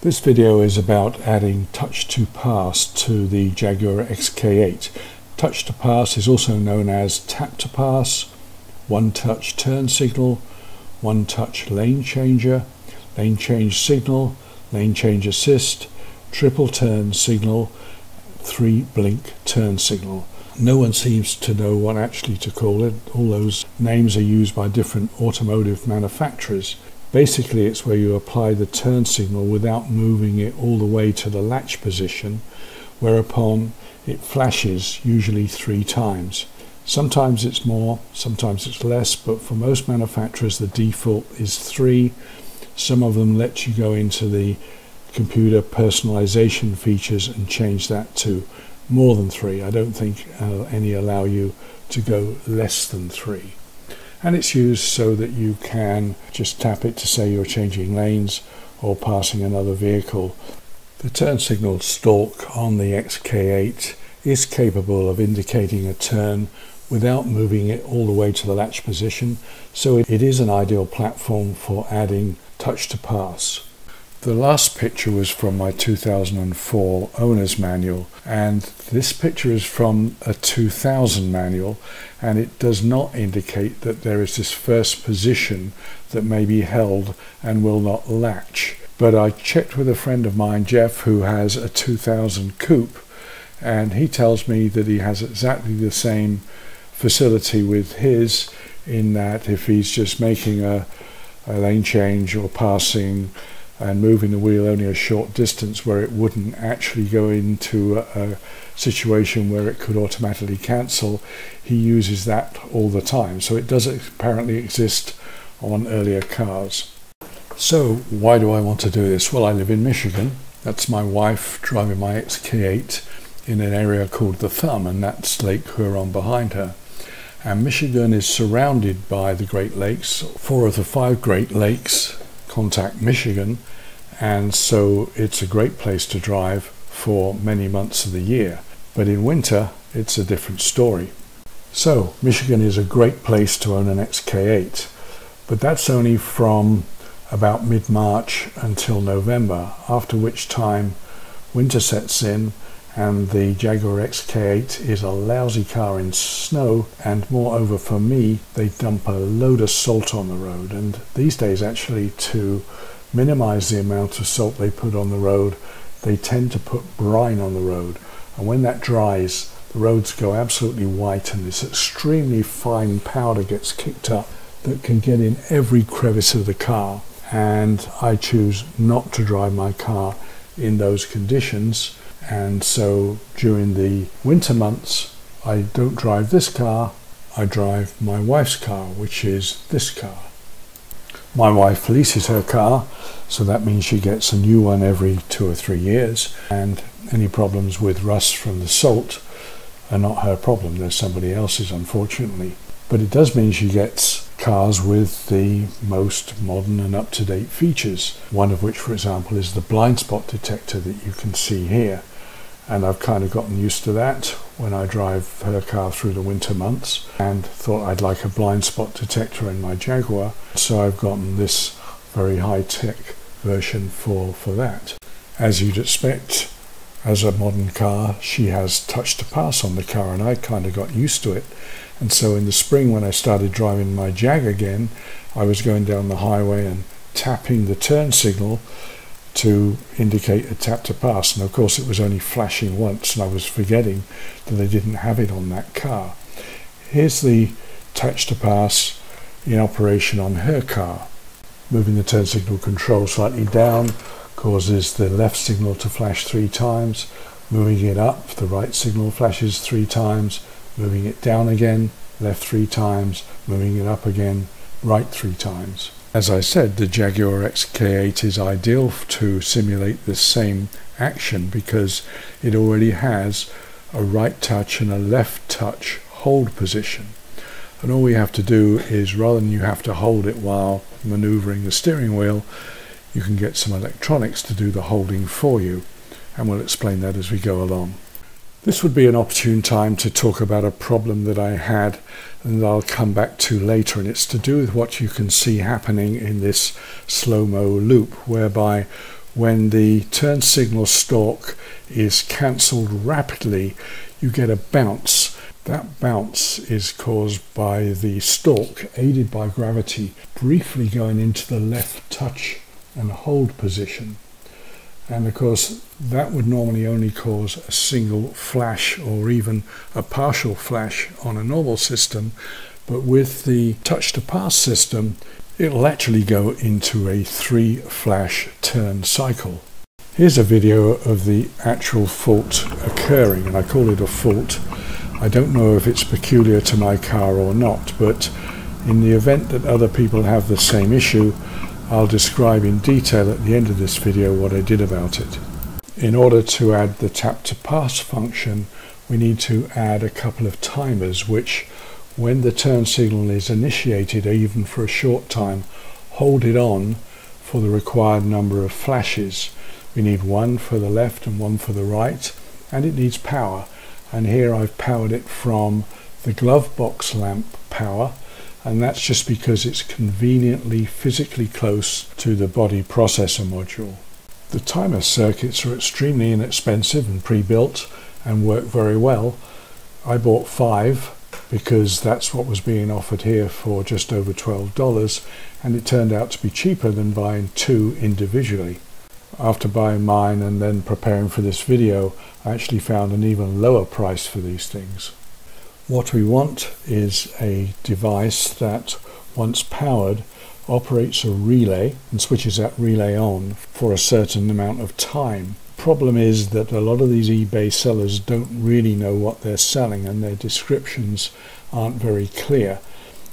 This video is about adding touch to pass to the Jaguar XK8. Touch to pass is also known as tap to pass, one touch turn signal, one touch lane changer, lane change signal, lane change assist, triple turn signal, 3 blink turn signal. No one seems to know what actually to call it. All those names are used by different automotive manufacturers. Basically, it's where you apply the turn signal without moving it all the way to the latch position, whereupon it flashes usually 3 times. Sometimes it's more, sometimes it's less, but for most manufacturers the default is 3. Some of them let you go into the computer personalization features and change that to more than 3. I don't think any allow you to go less than 3. And it's used so that you can just tap it to say you're changing lanes or passing another vehicle. The turn signal stalk on the XK8 is capable of indicating a turn without moving it all the way to the latch position, so it is an ideal platform for adding touch to pass. The last picture was from my 2004 owner's manual, and this picture is from a 2000 manual, and it does not indicate that there is this first position that may be held and will not latch. But I checked with a friend of mine, Jeff, who has a 2000 coupe, and he tells me that he has exactly the same facility with his, in that if he's just making a lane change or passing and moving the wheel only a short distance where it wouldn't actually go into a situation where it could automatically cancel, he uses that all the time. So it does apparently exist on earlier cars. So why do I want to do this? Well, I live in Michigan. That's my wife driving my XK8 in an area called the Thumb, and that's Lake Huron behind her. And Michigan is surrounded by the Great Lakes. 4 of the 5 Great Lakes contact Michigan, and so it's a great place to drive for many months of the year. But in winter it's a different story. So Michigan is a great place to own an XK8, but that's only from about mid-March until November, after which time winter sets in and the Jaguar XK8 is a lousy car in snow, and moreover for me, they dump a load of salt on the road. And these days, actually, to minimize the amount of salt they put on the road, they tend to put brine on the road, and when that dries the roads go absolutely white, and this extremely fine powder gets kicked up that can get in every crevice of the car. And I choose not to drive my car in those conditions. And so during the winter months, I don't drive this car, I drive my wife's car, which is this car. My wife leases her car, so that means she gets a new one every 2 or 3 years, and any problems with rust from the salt are not her problem, they're somebody else's, unfortunately. But it does mean she gets cars with the most modern and up-to-date features, one of which, for example, is the blind spot detector that you can see here. And I've kind of gotten used to that when I drive her car through the winter months, and thought I'd like a blind spot detector in my Jaguar, so I've gotten this very high-tech version for that. As you'd expect, as a modern car, she has touch to pass on the car, and I kind of got used to it. And so in the spring, when I started driving my Jag again, I was going down the highway and tapping the turn signal to indicate a tap to pass, and of course it was only flashing once, and I was forgetting that they didn't have it on that car. Here's the touch to pass in operation on her car. Moving the turn signal control slightly down causes the left signal to flash 3 times. Moving it up, the right signal flashes 3 times. Moving it down again, left 3 times. Moving it up again, right 3 times. As I said, the Jaguar XK8 is ideal to simulate this same action because it already has a right touch and a left touch hold position. And all we have to do is, rather than you have to hold it while maneuvering the steering wheel, you can get some electronics to do the holding for you. And we'll explain that as we go along. This would be an opportune time to talk about a problem that I had and I'll come back to later, and it's to do with what you can see happening in this slow-mo loop, whereby when the turn signal stalk is cancelled rapidly, you get a bounce. That bounce is caused by the stalk, aided by gravity, briefly going into the left touch and hold position. And of course, that would normally only cause a single flash or even a partial flash on a normal system. But with the touch to pass system, it'll actually go into a 3-flash turn cycle. Here's a video of the actual fault occurring, and I call it a fault. I don't know if it's peculiar to my car or not, but in the event that other people have the same issue, I'll describe in detail at the end of this video what I did about it. In order to add the tap to pass function, we need to add a couple of timers which, when the turn signal is initiated, even for a short time, hold it on for the required number of flashes. We need one for the left and one for the right, and it needs power. And here I've powered it from the glove box lamp power, and that's just because it's conveniently physically close to the body processor module. The timer circuits are extremely inexpensive and pre-built and work very well. I bought 5 because that's what was being offered here for just over $12, and it turned out to be cheaper than buying 2 individually. After buying mine and then preparing for this video, I actually found an even lower price for these things. What we want is a device that, once powered, operates a relay and switches that relay on for a certain amount of time. Problem is that a lot of these eBay sellers don't really know what they're selling, and their descriptions aren't very clear.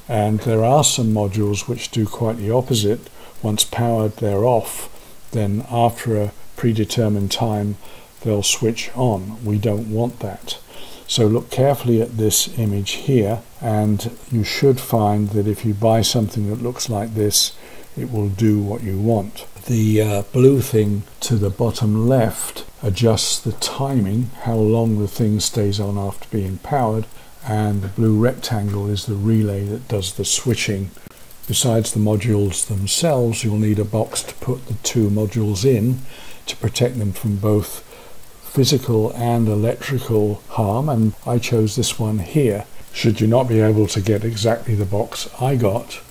And there are some modules which do quite the opposite. Once powered, they're off. Then after a predetermined time, they'll switch on. We don't want that. So look carefully at this image here, and you should find that if you buy something that looks like this, it will do what you want. The blue thing to the bottom left adjusts the timing, how long the thing stays on after being powered, and the blue rectangle is the relay that does the switching. Besides the modules themselves, you'll need a box to put the 2 modules in to protect them from both physical and electrical harm, and I chose this one here. Should you not be able to get exactly the box I got,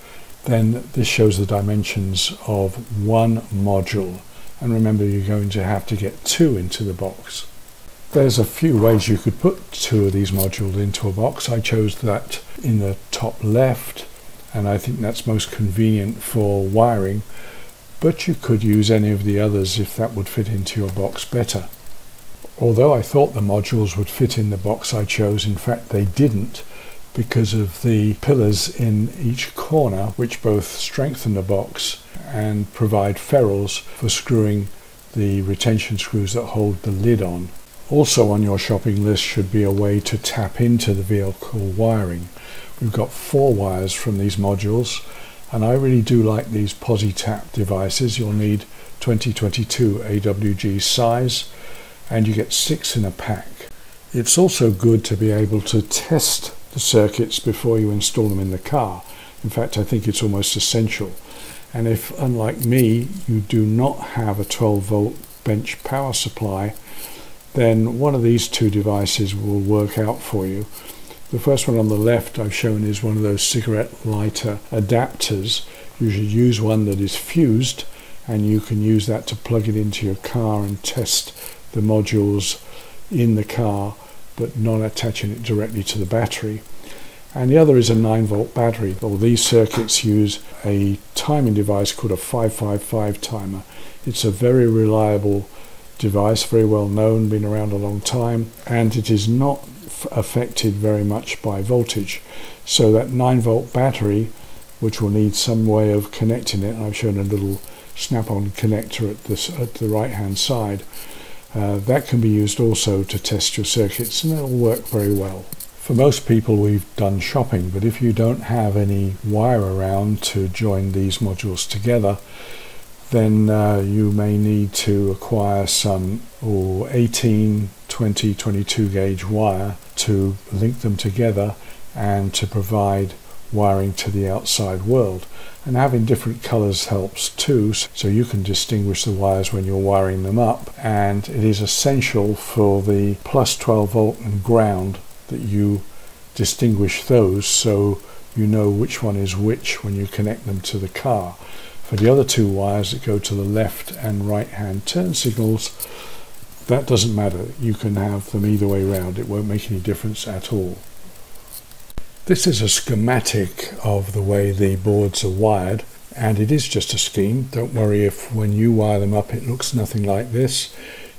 then this shows the dimensions of 1 module, and remember, you're going to have to get 2 into the box. There's a few ways you could put 2 of these modules into a box. I chose that in the top left, and I think that's most convenient for wiring, but you could use any of the others if that would fit into your box better. Although I thought the modules would fit in the box I chose, in fact they didn't, because of the pillars in each corner, which both strengthen the box and provide ferrules for screwing the retention screws that hold the lid on. Also on your shopping list should be a way to tap into the vehicle wiring. We've got 4 wires from these modules, and I really do like these Posi tap devices. You'll need 2022 AWG size, and you get 6 in a pack. It's also good to be able to test the circuits before you install them in the car. In fact, I think it's almost essential. And if, unlike me, you do not have a 12-volt bench power supply, then one of these 2 devices will work out for you. The first one on the left I've shown is one of those cigarette lighter adapters. You should use one that is fused, and you can use that to plug it into your car and test the modules in the car, but not attaching it directly to the battery. And the other is a 9-volt battery. All these circuits use a timing device called a 555 timer. It's a very reliable device, very well known, been around a long time, and it is not affected very much by voltage. So that 9-volt battery, which will need some way of connecting it, and I've shown a little snap-on connector at the right hand side, that can be used also to test your circuits, and it'll work very well. For most people, we've done shopping, but if you don't have any wire around to join these modules together, then you may need to acquire some 18, 20, 22 gauge wire to link them together and to provide wiring to the outside world. And having different colors helps too, so you can distinguish the wires when you're wiring them up. And it is essential for the plus 12 volt and ground that you distinguish those so you know which one is which when you connect them to the car. For the other two wires that go to the left and right hand turn signals, that doesn't matter. You can have them either way around. It won't make any difference at all. This is a schematic of the way the boards are wired, and it is just a scheme. Don't worry if when you wire them up it looks nothing like this.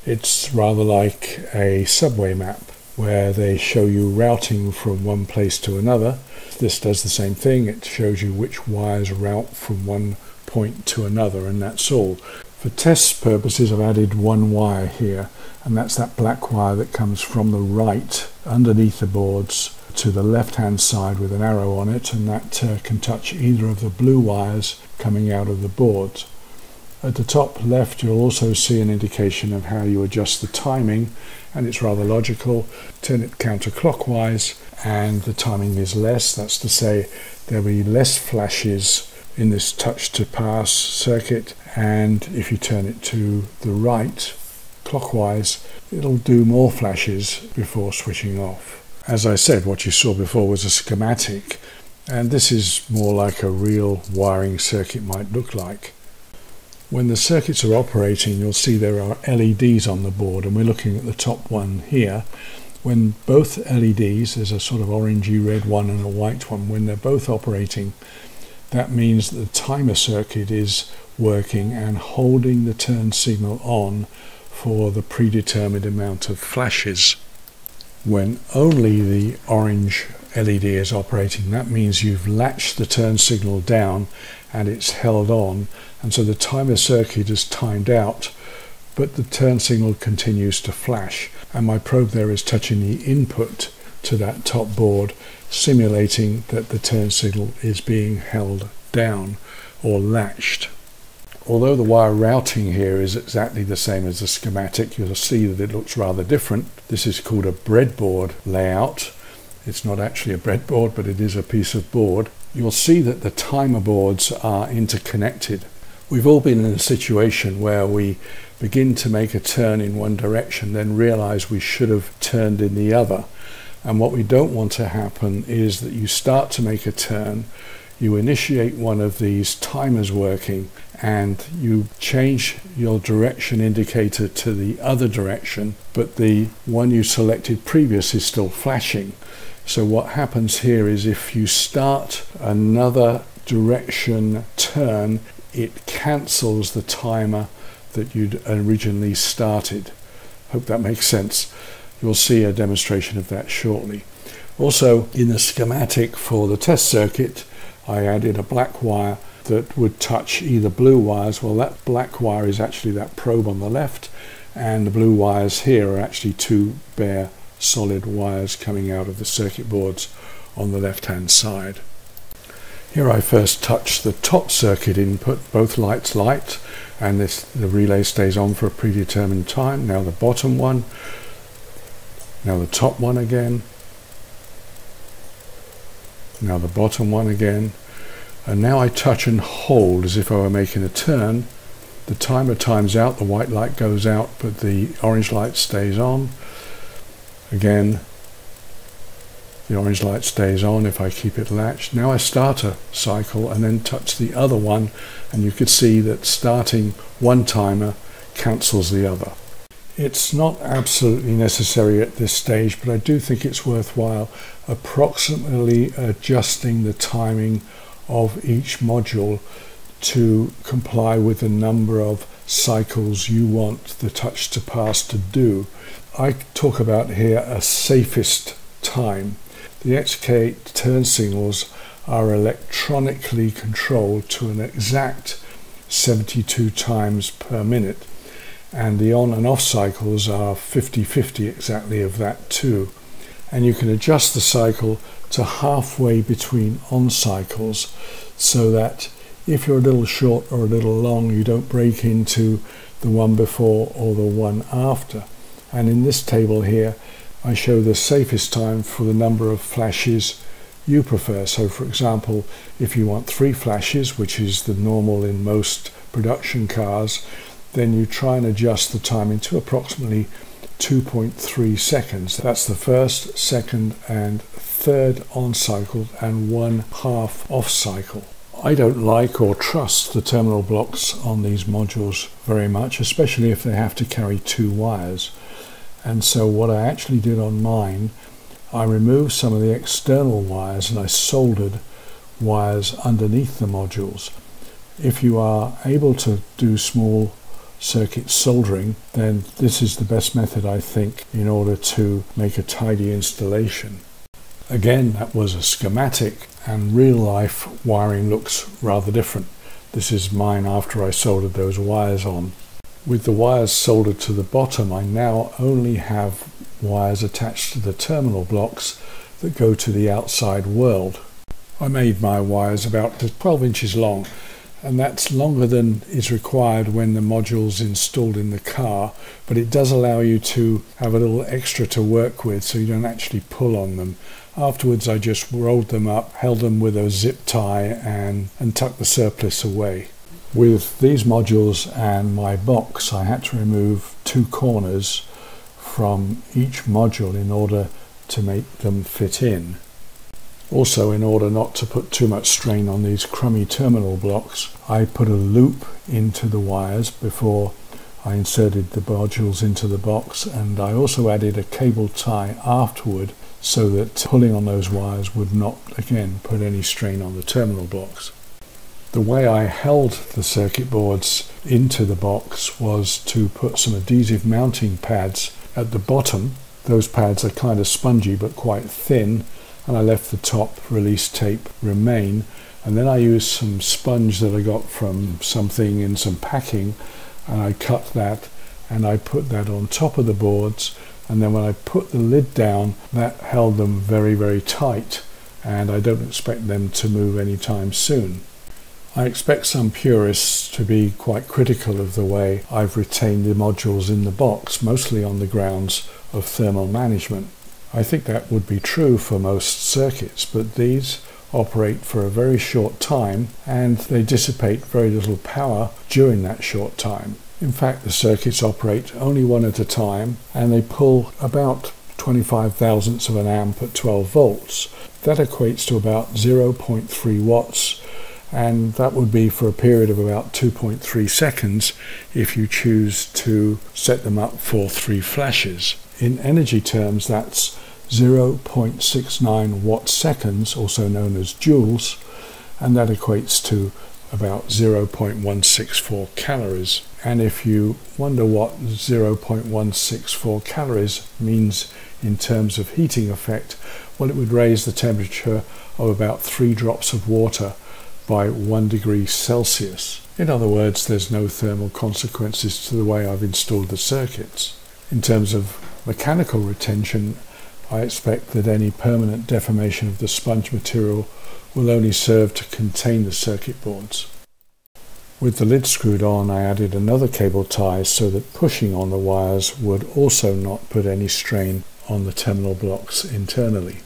It's rather like a subway map where they show you routing from one place to another. This does the same thing. It shows you which wires route from one point to another, and that's all. For test purposes, I've added one wire here, and that's that black wire that comes from the right underneath the boards to the left hand side with an arrow on it, and that can touch either of the blue wires coming out of the boards. At the top left you'll also see an indication of how you adjust the timing, and it's rather logical. Turn it counterclockwise and the timing is less. That's to say there'll be less flashes in this touch to pass circuit, and if you turn it to the right clockwise it'll do more flashes before switching off. As I said, what you saw before was a schematic, and this is more like a real wiring circuit might look like. When the circuits are operating, you'll see there are LEDs on the board, and we're looking at the top one here. When both LEDs, there's a sort of orangey red one and a white one, when they're both operating, that means that the timer circuit is working and holding the turn signal on for the predetermined amount of flashes. When only the orange LED is operating, that means you've latched the turn signal down and it's held on, and so the timer circuit is timed out, but the turn signal continues to flash, and my probe there is touching the input to that top board, simulating that the turn signal is being held down or latched. Although the wire routing here is exactly the same as the schematic, you'll see that it looks rather different. This is called a breadboard layout. It's not actually a breadboard, but it is a piece of board. You'll see that the timer boards are interconnected. We've all been in a situation where we begin to make a turn in one direction, then realize we should have turned in the other. And what we don't want to happen is that you start to make a turn, you initiate one of these timers working, and you change your direction indicator to the other direction, but the one you selected previous is still flashing. So what happens here is if you start another direction turn, it cancels the timer that you'd originally started. Hope that makes sense. You'll see a demonstration of that shortly. Also, in the schematic for the test circuit, I added a black wire that would touch either blue wires. Well, that black wire is actually that probe on the left, and the blue wires here are actually two bare solid wires coming out of the circuit boards on the left hand side. Here I first touch the top circuit input, both lights light, and the relay stays on for a predetermined time. Now the bottom one, now the top one again, now the bottom one again, and now I touch and hold as if I were making a turn. The timer times out, the white light goes out, but the orange light stays on. Again, the orange light stays on if I keep it latched. Now I start a cycle and then touch the other one, and you could see that starting one timer cancels the other. It's not absolutely necessary at this stage, but I do think it's worthwhile approximately adjusting the timing of each module to comply with the number of cycles you want the touch to pass to do. I talk about here a safest time. The XK8 turn signals are electronically controlled to an exact 72 times per minute, and the on and off cycles are 50-50 exactly of that too. And you can adjust the cycle to halfway between on cycles, so that if you're a little short or a little long, you don't break into the one before or the one after. And in this table here, I show the safest time for the number of flashes you prefer. So for example, if you want 3 flashes, which is the normal in most production cars, then you try and adjust the timing to approximately 2.3 seconds. That's the first, second and third on cycle and 1/2 off cycle. I don't like or trust the terminal blocks on these modules very much, especially if they have to carry 2 wires. And so what I actually did on mine, I removed some of the external wires and I soldered wires underneath the modules. If you are able to do small circuit soldering, then this is the best method, I think, in order to make a tidy installation. Again, that was a schematic, and real life wiring looks rather different. This is mine after I soldered those wires on. With the wires soldered to the bottom, I now only have wires attached to the terminal blocks that go to the outside world. I made my wires about 12 inches long, and that's longer than is required when the module's installed in the car, but it does allow you to have a little extra to work with so you don't actually pull on them. Afterwards I just rolled them up, held them with a zip tie and tucked the surplus away. With these modules and my box, I had to remove 2 corners from each module in order to make them fit in. Also, in order not to put too much strain on these crummy terminal blocks, I put a loop into the wires before I inserted the modules into the box, and I also added a cable tie afterward so that pulling on those wires would not again put any strain on the terminal blocks. The way I held the circuit boards into the box was to put some adhesive mounting pads at the bottom. Those pads are kind of spongy but quite thin, and I left the top release tape remain, and then I used some sponge that I got from something in some packing, and I cut that and I put that on top of the boards, and then when I put the lid down, that held them very, very tight, and I don't expect them to move anytime soon. I expect some purists to be quite critical of the way I've retained the modules in the box, mostly on the grounds of thermal management. I think that would be true for most circuits, but these operate for a very short time and they dissipate very little power during that short time. In fact, the circuits operate only one at a time and they pull about 25 thousandths of an amp at 12 volts. That equates to about 0.3 watts, and that would be for a period of about 2.3 seconds if you choose to set them up for 3 flashes. In energy terms, that's 0.69 watt seconds, also known as joules, and that equates to about 0.164 calories. And if you wonder what 0.164 calories means in terms of heating effect, well, it would raise the temperature of about 3 drops of water by 1 degree Celsius. In other words, there's no thermal consequences to the way I've installed the circuits. In terms of mechanical retention, I expect that any permanent deformation of the sponge material will only serve to contain the circuit boards. With the lid screwed on, I added another cable tie so that pushing on the wires would also not put any strain on the terminal blocks internally.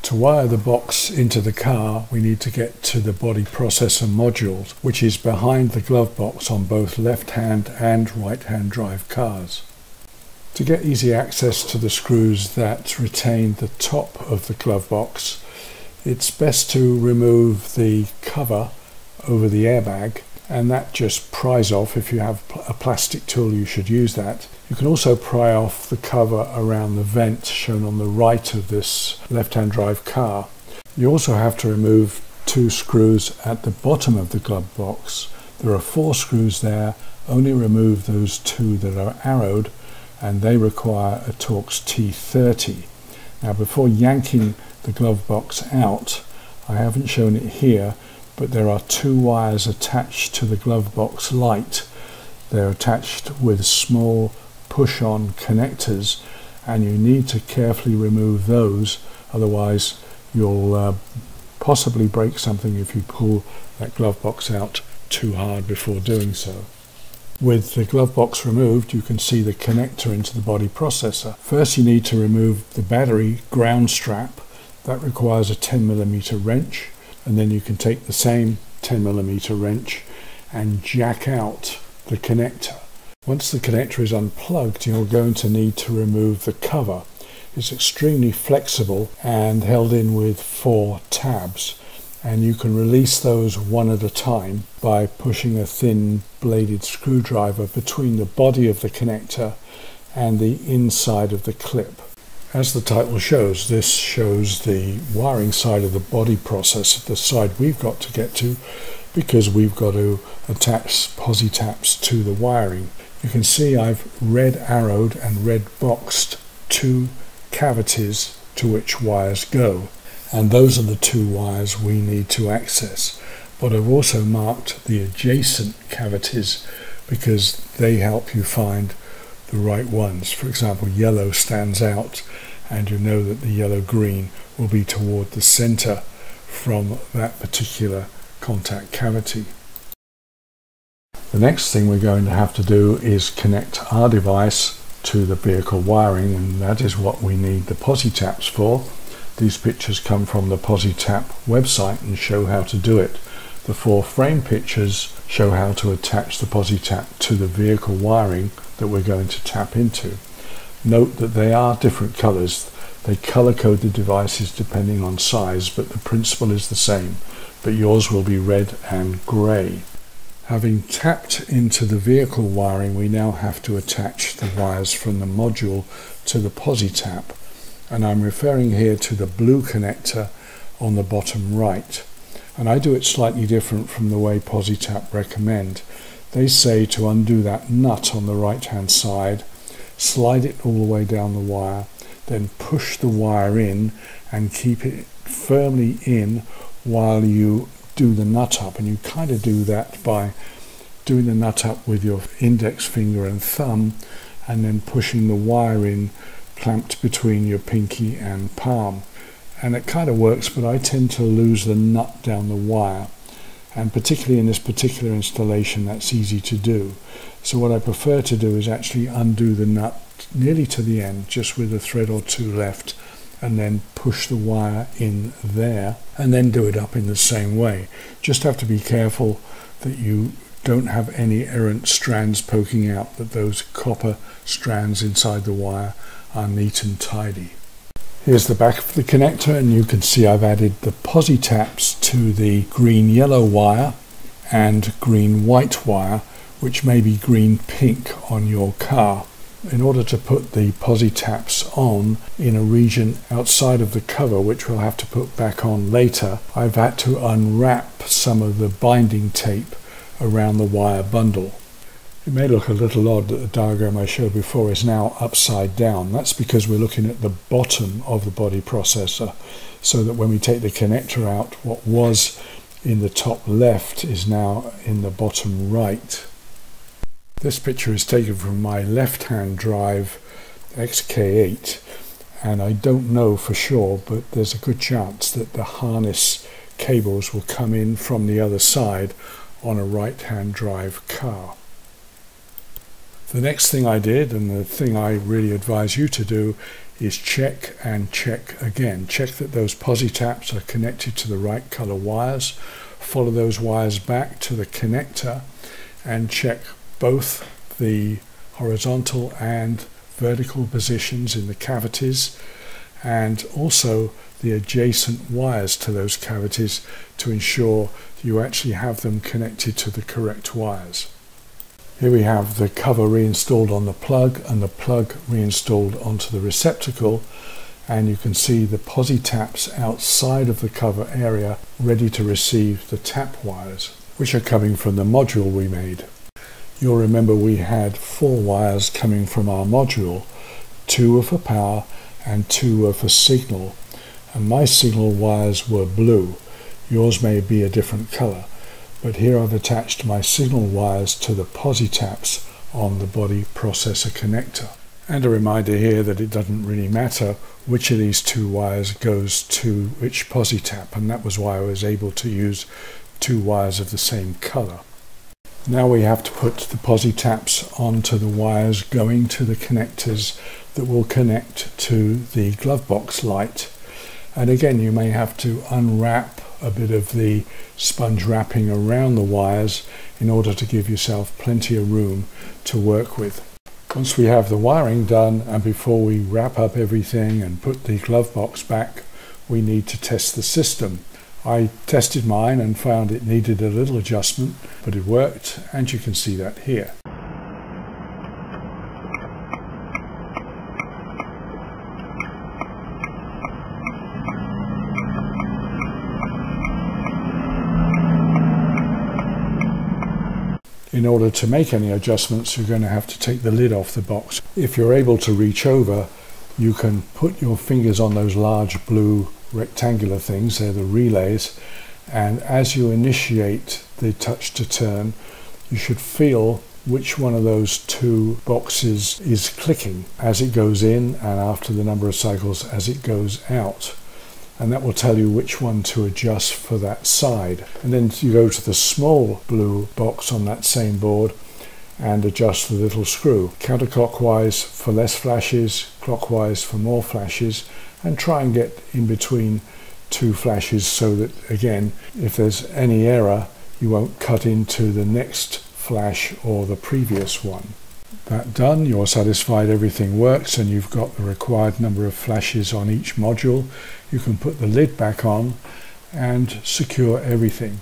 To wire the box into the car, we need to get to the body processor module, which is behind the glove box on both left-hand and right-hand drive cars. To get easy access to the screws that retain the top of the glove box, it's best to remove the cover over the airbag, and that just pries off. If you have a plastic tool, you should use that. You can also pry off the cover around the vent shown on the right of this left-hand drive car. You also have to remove 2 screws at the bottom of the glove box. There are 4 screws there. Only remove those 2 that are arrowed, and they require a Torx T30. Now, before yanking the glove box out, I haven't shown it here, but there are 2 wires attached to the glove box light. They're attached with small push-on connectors, and you need to carefully remove those, otherwise you'll possibly break something if you pull that glove box out too hard before doing so. With the glove box removed, you can see the connector into the body processor. First, you need to remove the battery ground strap That requires a 10mm wrench, and then you can take the same 10mm wrench and jack out the connector. Once the connector is unplugged, you're going to need to remove the cover. It's extremely flexible and held in with 4 tabs, and you can release those one at a time by pushing a thin bladed screwdriver between the body of the connector and the inside of the clip. As the title shows, this shows the wiring side of the body processor, the side we've got to get to, because we've got to attach Posi taps to the wiring. You can see I've red arrowed and red boxed 2 cavities to which wires go, and those are the 2 wires we need to access. But I've also marked the adjacent cavities because they help you find the right ones. For example, yellow stands out, and you know that the yellow-green will be toward the center from that particular contact cavity. The next thing we're going to have to do is connect our device to the vehicle wiring, and that is what we need the Posi taps for. These pictures come from the Posi tap website and show how to do it. The 4 frame pictures show how to attach the Posi tap to the vehicle wiring that we're going to tap into. Note that they are different colors. They color code the devices depending on size, but the principle is the same, but yours will be red and gray. Having tapped into the vehicle wiring, we now have to attach the wires from the module to the Posi tap, and I'm referring here to the blue connector on the bottom right. And I do it slightly different from the way Posi tap recommend. They say to undo that nut on the right hand side, slide it all the way down the wire, then push the wire in and keep it firmly in while you do the nut up. And you kind of do that by doing the nut up with your index finger and thumb, and then pushing the wire in clamped between your pinky and palm. And it kind of works, but I tend to lose the nut down the wire, and particularly in this particular installation that's easy to do. So what I prefer to do is actually undo the nut nearly to the end, just with a thread or 2 left, and then push the wire in there, and then do it up in the same way. Just have to be careful that you don't have any errant strands poking out, that those copper strands inside the wire are neat and tidy. Here's the back of the connector, and you can see I've added the Posi taps to the green-yellow wire and green-white wire, which may be green-pink on your car. In order to put the Posi taps on in a region outside of the cover, which we'll have to put back on later, I've had to unwrap some of the binding tape around the wire bundle. It may look a little odd that the diagram I showed before is now upside down. That's because we're looking at the bottom of the body processor, so that when we take the connector out, what was in the top left is now in the bottom right. This picture is taken from my left-hand drive XK8, and I don't know for sure, but there's a good chance that the harness cables will come in from the other side on a right-hand drive car. The next thing I did, and the thing I really advise you to do, is check and check again. Check that those Posi taps are connected to the right color wires. Follow those wires back to the connector and check both the horizontal and vertical positions in the cavities, and also the adjacent wires to those cavities, to ensure you actually have them connected to the correct wires. Here we have the cover reinstalled on the plug and the plug reinstalled onto the receptacle, and you can see the Posi taps outside of the cover area ready to receive the tap wires, which are coming from the module we made. You'll remember we had 4 wires coming from our module. 2 were for power and 2 were for signal, and my signal wires were blue. Yours may be a different color. But here I've attached my signal wires to the Posi taps on the body processor connector. And a reminder here that it doesn't really matter which of these 2 wires goes to which Posi tap, and that was why I was able to use 2 wires of the same color. Now we have to put the Posi taps onto the wires going to the connectors that will connect to the glove box light. And again, you may have to unwrap a bit of the sponge wrapping around the wires in order to give yourself plenty of room to work with. Once we have the wiring done, and before we wrap up everything and put the glove box back, we need to test the system. I tested mine and found it needed a little adjustment, but it worked, and you can see that here. In order to make any adjustments, you're going to have to take the lid off the box. If you're able to reach over, you can put your fingers on those large blue rectangular things, they're the relays, and as you initiate the touch to turn, you should feel which one of those two boxes is clicking as it goes in and after the number of cycles as it goes out. And that will tell you which one to adjust for that side. And then you go to the small blue box on that same board and adjust the little screw. Counterclockwise for less flashes, clockwise for more flashes, and try and get in between two flashes so that, again, if there's any error, you won't cut into the next flash or the previous one. That done, you're satisfied everything works and you've got the required number of flashes on each module. You can put the lid back on and secure everything.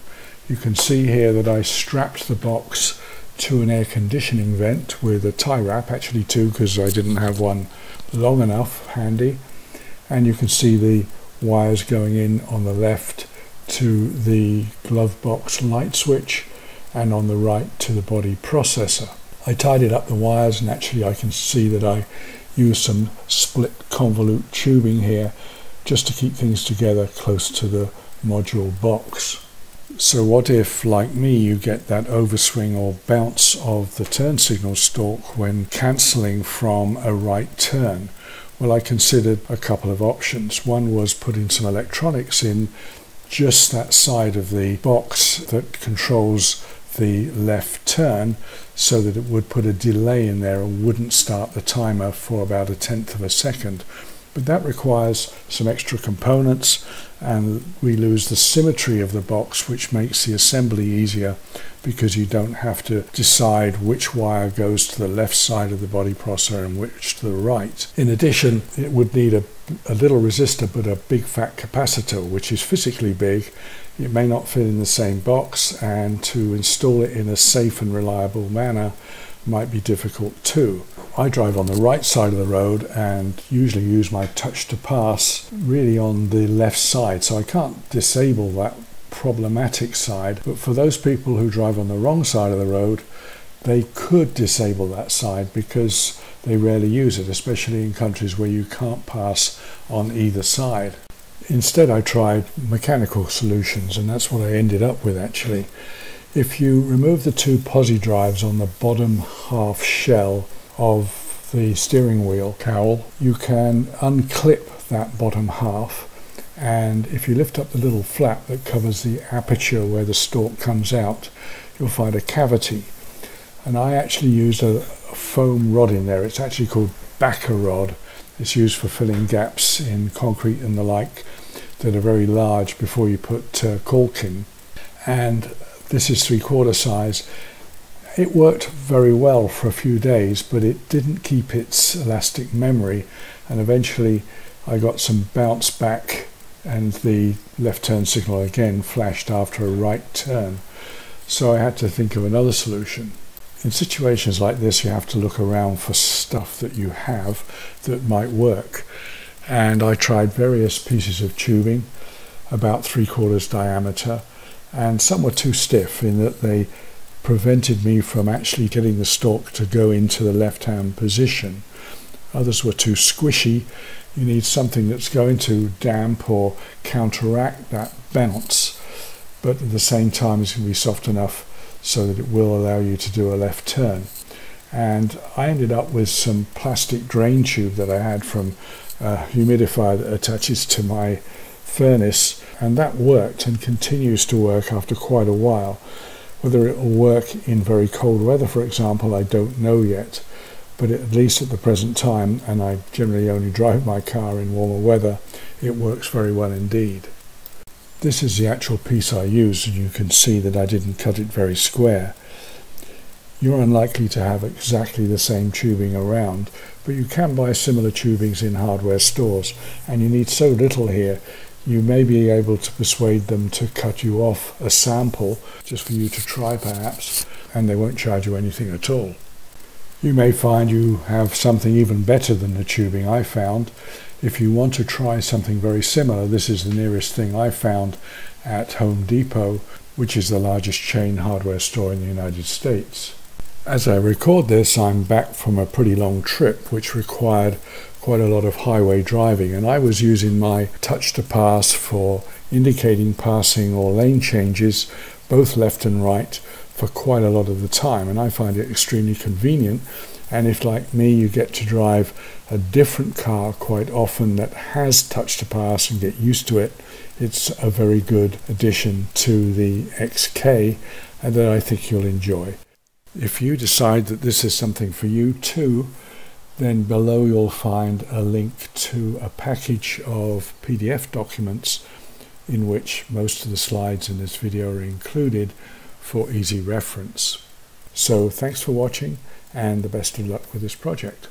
You can see here that I strapped the box to an air conditioning vent with a tie wrap, actually two because I didn't have one long enough handy, and you can see the wires going in on the left to the glove box light switch and on the right to the body processor. I tidied up the wires, and actually I can see that I used some split convolute tubing here just to keep things together close to the module box. So what if, like me, you get that overswing or bounce of the turn signal stalk when cancelling from a right turn? Well, I considered a couple of options. One was putting some electronics in just that side of the box that controls the left turn so that it would put a delay in there and wouldn't start the timer for about 1/10 of a second. But that requires some extra components, and we lose the symmetry of the box, which makes the assembly easier because you don't have to decide which wire goes to the left side of the body processor and which to the right. In addition, it would need a little resistor but a big fat capacitor, which is physically big. It may not fit in the same box, and to install it in a safe and reliable manner might be difficult too. I drive on the right side of the road and usually use my touch to pass really on the left side, so I can't disable that problematic side. But for those people who drive on the wrong side of the road, they could disable that side because they rarely use it, especially in countries where you can't pass on either side. Instead, I tried mechanical solutions, and that's what I ended up with actually. If you remove the two Posi drives on the bottom half shell of the steering wheel cowl, you can unclip that bottom half, and if you lift up the little flap that covers the aperture where the stalk comes out, you'll find a cavity. And I actually used a foam rod in there. It's actually called backer rod. It's used for filling gaps in concrete and the like that are very large before you put caulk in. And this is 3/4 size. It worked very well for a few days, but it didn't keep its elastic memory, and eventually I got some bounce back and the left turn signal again flashed after a right turn. So I had to think of another solution. In situations like this, you have to look around for stuff that you have that might work. And I tried various pieces of tubing, about 3/4 diameter, and some were too stiff in that they prevented me from actually getting the stalk to go into the left-hand position. Others were too squishy. You need something that's going to damp or counteract that bounce, but at the same time it's going to be soft enough so that it will allow you to do a left turn. And I ended up with some plastic drain tube that I had from a humidifier that attaches to my furnace, and that worked and continues to work after quite a while. Whether it will work in very cold weather, for example, I don't know yet, but at least at the present time, and I generally only drive my car in warmer weather, it works very well indeed. This is the actual piece I used, and you can see that I didn't cut it very square. You're unlikely to have exactly the same tubing around, but you can buy similar tubings in hardware stores, and you need so little here, you may be able to persuade them to cut you off a sample just for you to try perhaps, and they won't charge you anything at all. You may find you have something even better than the tubing I found. If you want to try something very similar, this is the nearest thing I found at Home Depot, which is the largest chain hardware store in the United States. As I record this, I'm back from a pretty long trip which required quite a lot of highway driving, and I was using my touch to pass for indicating passing or lane changes, both left and right, for quite a lot of the time, and I find it extremely convenient. And if, like me, you get to drive a different car quite often that has touch to pass and get used to it, it's a very good addition to the XK and that I think you'll enjoy. If you decide that this is something for you too, then below you'll find a link to a package of PDF documents in which most of the slides in this video are included for easy reference. So thanks for watching, and the best of luck with this project.